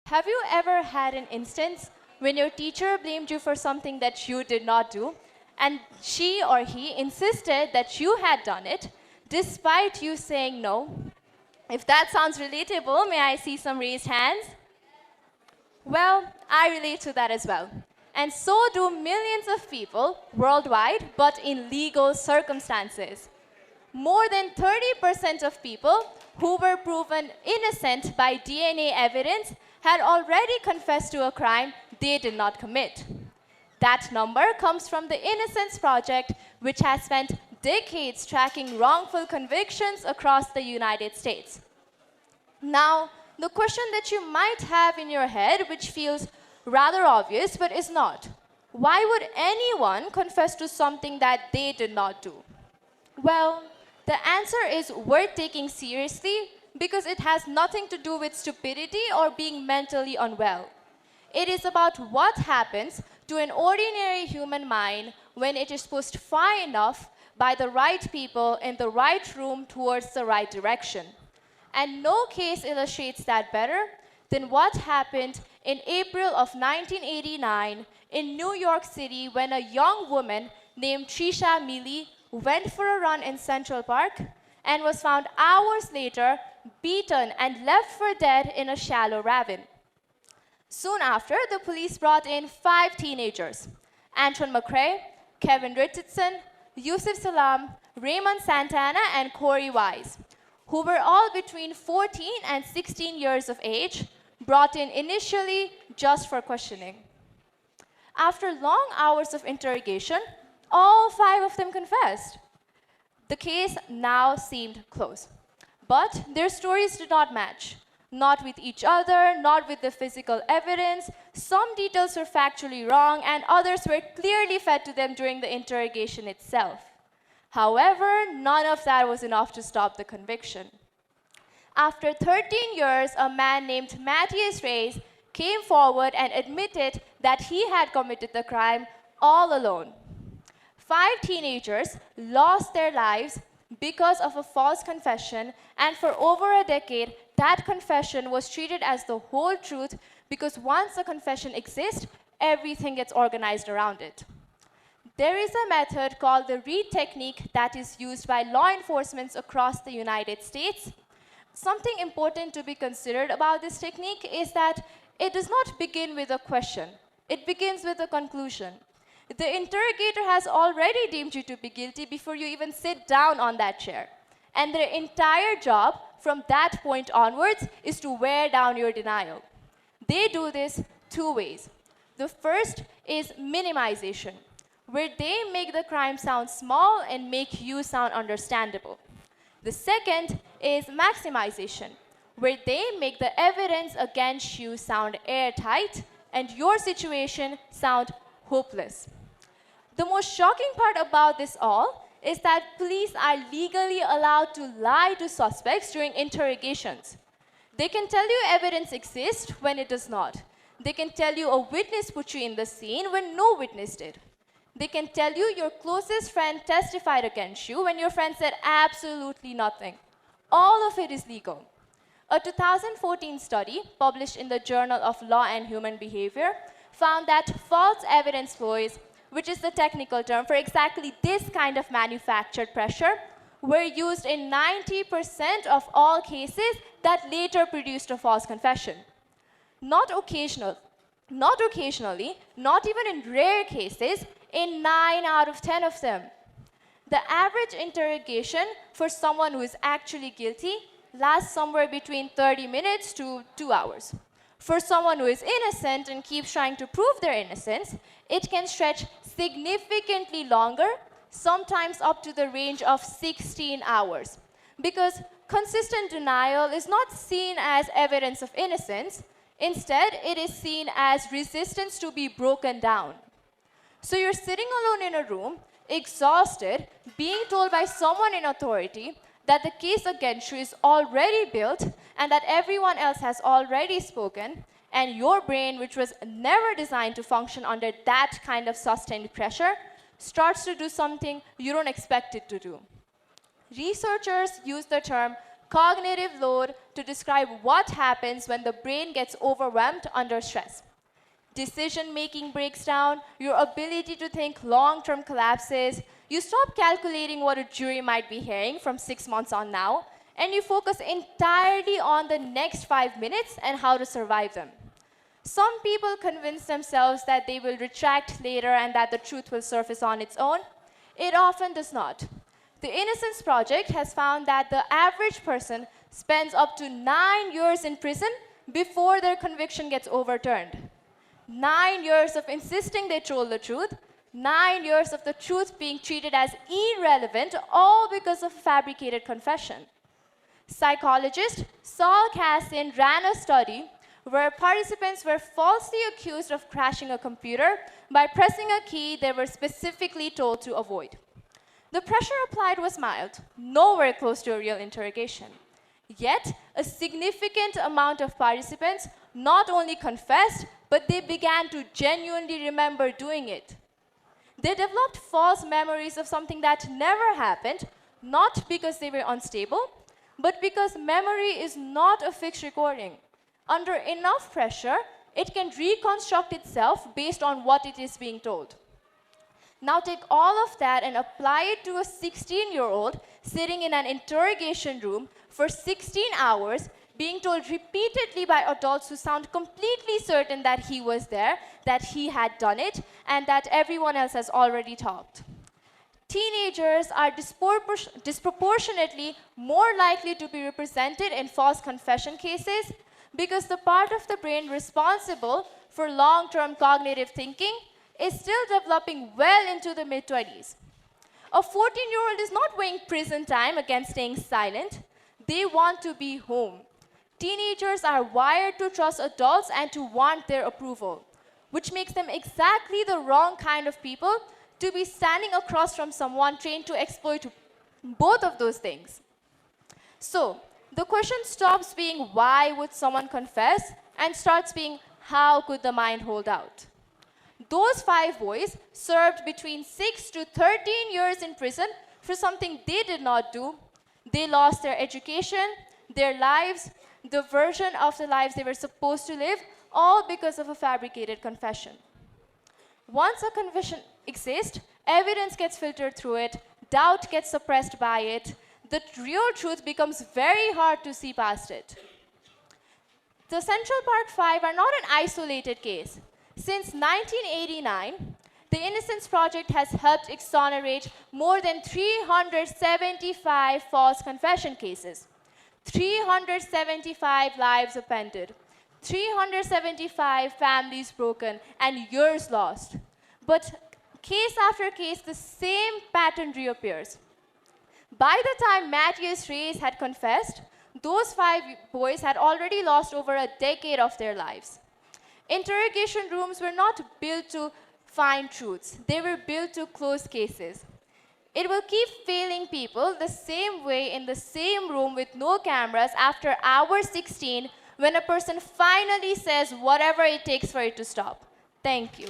Have you ever had an instance when your teacher blamed you for something that you did not do, and she or he insisted that you had done it, despite you saying no? If that sounds relatable, may I see some raised hands? Well, I relate to that as well. And so do millions of people worldwide, but in legal circumstances. More than 30% of people who were proven innocent by DNA evidence had already confessed to a crime they did not commit. That number comes from the Innocence Project, which has spent decades tracking wrongful convictions across the United States. Now, the question that you might have in your head, which feels rather obvious but is not, why would anyone confess to something that they did not do? Well, the answer is worth taking seriously because it has nothing to do with stupidity or being mentally unwell. It is about what happens to an ordinary human mind when it is pushed far enough by the right people in the right room towards the right direction. And no case illustrates that better than what happened in April of 1989 in New York City when a young woman named Trisha Meili went for a run in Central Park and was found hours later beaten and left for dead in a shallow ravine. Soon after, the police brought in 5 teenagers: Antoine McCrae, Kevin Richardson, Yusuf Salam, Raymond Santana, and Corey Wise, who were all between 14 and 16 years of age, brought in initially just for questioning. After long hours of interrogation, all 5 of them confessed. The case now seemed closed. But their stories did not match. Not with each other, not with the physical evidence. Some details were factually wrong, and others were clearly fed to them during the interrogation itself. However, none of that was enough to stop the conviction. After 13 years, a man named Matthias Reid came forward and admitted that he had committed the crime all alone. 5 teenagers lost their lives because of a false confession, and for over a decade, that confession was treated as the whole truth because once a confession exists, everything gets organized around it. There is a method called the Reid technique that is used by law enforcement across the United States. Something important to be considered about this technique is that it does not begin with a question. It begins with a conclusion. The interrogator has already deemed you to be guilty before you even sit down on that chair. And their entire job from that point onwards is to wear down your denial. They do this 2 ways. The first is minimization, where they make the crime sound small and make you sound understandable. The second is maximization, where they make the evidence against you sound airtight and your situation sound hopeless. The most shocking part about this all is that police are legally allowed to lie to suspects during interrogations. They can tell you evidence exists when it does not. They can tell you a witness put you in the scene when no witness did. They can tell you your closest friend testified against you when your friend said absolutely nothing. All of it is legal. A 2014 study published in the Journal of Law and Human Behavior found that false evidence ploys, which is the technical term for exactly this kind of manufactured pressure, were used in 90% of all cases that later produced a false confession. Not occasionally, not even in rare cases, in 9 out of 10 of them. The average interrogation for someone who is actually guilty lasts somewhere between 30 minutes to 2 hours. For someone who is innocent and keeps trying to prove their innocence, it can stretch significantly longer, sometimes up to the range of 16 hours. Because consistent denial is not seen as evidence of innocence. Instead, it is seen as resistance to be broken down. So you're sitting alone in a room, exhausted, being told by someone in authority that the case against you is already built and that everyone else has already spoken, and your brain, which was never designed to function under that kind of sustained pressure, starts to do something you don't expect it to do. Researchers use the term cognitive load to describe what happens when the brain gets overwhelmed under stress. Decision-making breaks down, your ability to think long-term collapses, you stop calculating what a jury might be hearing from 6 months on now, and you focus entirely on the next 5 minutes and how to survive them. Some people convince themselves that they will retract later and that the truth will surface on its own. It often does not. The Innocence Project has found that the average person spends up to 9 years in prison before their conviction gets overturned. 9 years of insisting they told the truth, 9 years of the truth being treated as irrelevant, all because of a fabricated confession. Psychologist Saul Kassin ran a study where participants were falsely accused of crashing a computer by pressing a key they were specifically told to avoid. The pressure applied was mild, nowhere close to a real interrogation. Yet, a significant amount of participants not only confessed, but they began to genuinely remember doing it. They developed false memories of something that never happened, not because they were unstable, but because memory is not a fixed recording. Under enough pressure, it can reconstruct itself based on what it is being told. Now take all of that and apply it to a 16-year-old sitting in an interrogation room for 16 hours, being told repeatedly by adults who sound completely certain that he was there, that he had done it, and that everyone else has already talked. Teenagers are disproportionately more likely to be represented in false confession cases because the part of the brain responsible for long-term cognitive thinking is still developing well into the mid-20s. A 14-year-old is not weighing prison time against staying silent. They want to be home. Teenagers are wired to trust adults and to want their approval, which makes them exactly the wrong kind of people to be standing across from someone trained to exploit both of those things. So, the question stops being why would someone confess and starts being how could the mind hold out? Those 5 boys served between 6 to 13 years in prison for something they did not do. They lost their education, their lives, the version of the lives they were supposed to live, all because of a fabricated confession. Once a confession exists, evidence gets filtered through it, doubt gets suppressed by it, the real truth becomes very hard to see past it. The Central Park 5 are not an isolated case. Since 1989, the Innocence Project has helped exonerate more than 375 false confession cases, 375 lives upended, 375 families broken, and years lost. But case after case, the same pattern reappears. By the time Matthias Reid had confessed, those 5 boys had already lost over a decade of their lives. Interrogation rooms were not built to find truths. They were built to close cases. It will keep failing people the same way in the same room with no cameras after hour 16 when a person finally says whatever it takes for it to stop. Thank you.